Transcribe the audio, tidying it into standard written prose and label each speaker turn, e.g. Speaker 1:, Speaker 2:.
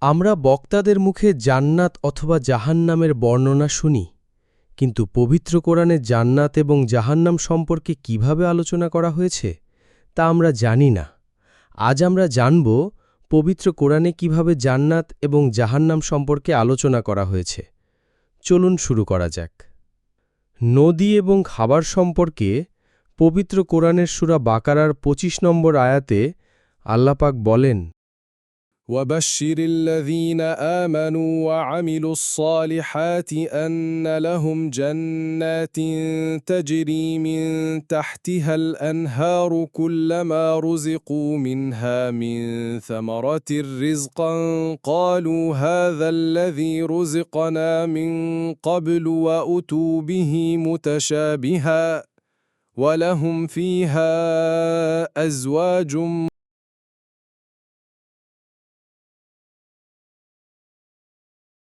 Speaker 1: আমরা বক্তাদের মুখে জান্নাত অথবা জাহান্নামের বর্ণনা শুনি, কিন্তু পবিত্র কোরআনে জান্নাত এবং জাহান্নাম সম্পর্কে কিভাবে আলোচনা করা হয়েছে তা আমরা জানি না। আজ আমরা জানব পবিত্র কোরআনে কিভাবে জান্নাত এবং জাহান্নাম সম্পর্কে আলোচনা করা হয়েছে। চলুন শুরু করা যাক। নদী এবং খাবার সম্পর্কে পবিত্র কোরআনের সূরা বাকারার ২৫ নম্বর আয়াতে আল্লাহ পাক বলেন,
Speaker 2: وبشر الذين آمنوا وعملوا الصالحات أن لهم جنات تجري من تحتها الأنهار كلما رزقوا منها من ثمرة رزقا قالوا هذا الذي رزقنا من قبل وأتوا به متشابها ولهم فيها أزواج